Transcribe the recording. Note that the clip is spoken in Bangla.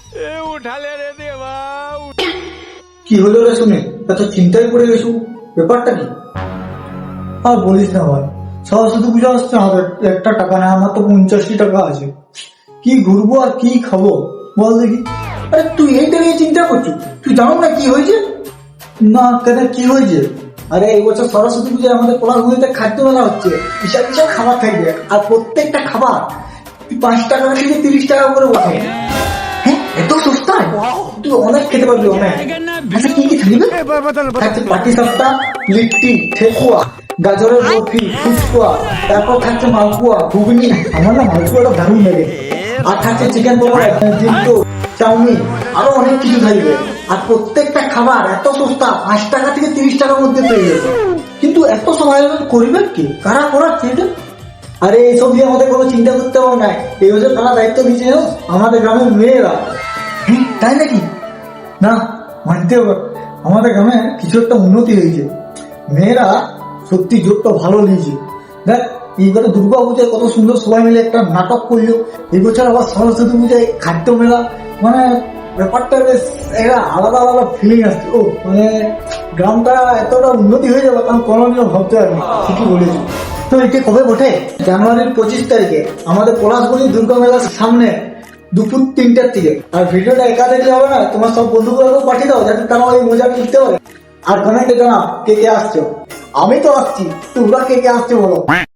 উঠালে রে দেবা। কি হলো রে শুনে এত চিন্তায় পড়ে গেছু, ব্যাপারটা কি? আর বলিস না ভাই, সরস্বতী পূজা আসছে, হাতে একটা টাকা নেই, আমার তো 50টি টাকা আছে। কি ঘুরবো আর কি খাবো বল দেখি। আরে তুই এইটা নিয়ে চিন্তা করছিস? তুই জানো না কি হয়েছে? না কেন, কি হয়েছে? আরে এই বছর সরস্বতী পূজায় আমাদের পড়াগুলিতে খাদ্য মেলা হচ্ছে, বিশাল বিশাল খাবার থাকবে, আর প্রত্যেকটা খাবার 5 টাকা থেকে 30 টাকা করে বসে। হ্যাঁ, এত সস্তায় তুই অনেক খেতে পারবি, অনেক। আচ্ছা কি কি থাকবে? থাকছে পাটি সাপটা, লিট্টি, ঠেকুয়া, গাজরের বরফি, ফুচকা, তারপর থাকছে মালপোয়া, ঘুগনি, আমার না মালপোয়াটা দারুণ লাগে, আর থাকছে চিকেন পকোড়া, জিন্টো, চাউমিন, আরো অনেক কিছু থাকবে। আর প্রত্যেকটা খাবার এত সস্তা, 5 টাকা থেকে 30 টাকার মধ্যে পেয়ে যাবে। কিন্তু এত সব আয়োজন করবে কি, কারা করাচ্ছে এটা? আরে এইসব নিয়ে আমাদের কোনো চিন্তা করতে হবে না, এই বছর তারা দায়িত্ব দিচ্ছে আমাদের গ্রামের মেয়েরা। হ্যাঁ তাই নাকি? না, মানতে হবে, আমাদের গ্রামে কিছু একটা উন্নতি হয়েছে, মেয়েরা সত্যি জোরটা ভালো নিয়েছে। দেখ এইবারে দুর্গা পূজায় কত সুন্দর সবাই মিলে একটা নাটক করলো, এই বছর আবার সরস্বতী পূজায় খাদ্য মেলা, মানে ব্যাপারটা বেশ একটা আলাদা আলাদা ফিলিং আসছে। ও মানে গ্রামটা এতটা উন্নতি হয়ে যাবে কারণ কোনোদিনও ভাবতে পারিনি। ঠিকই বলেছি। তো এটা কবে বটে? জানুয়ারির 25 তারিখে আমাদের পলাশবনি দুর্গা মেলার সামনে, দুপুর 3টার থেকে। আর ভিডিওটা একা দেখলে হবে না, তোমার সব বন্ধুগুলোকেও পাঠিয়ে দাও যাতে তারা ওই মজা নিতে পারে। আর কমেন্টে জানাও কে কে আসছো। আমি তো আসছি, তোমরা কে কে আসছো বলো।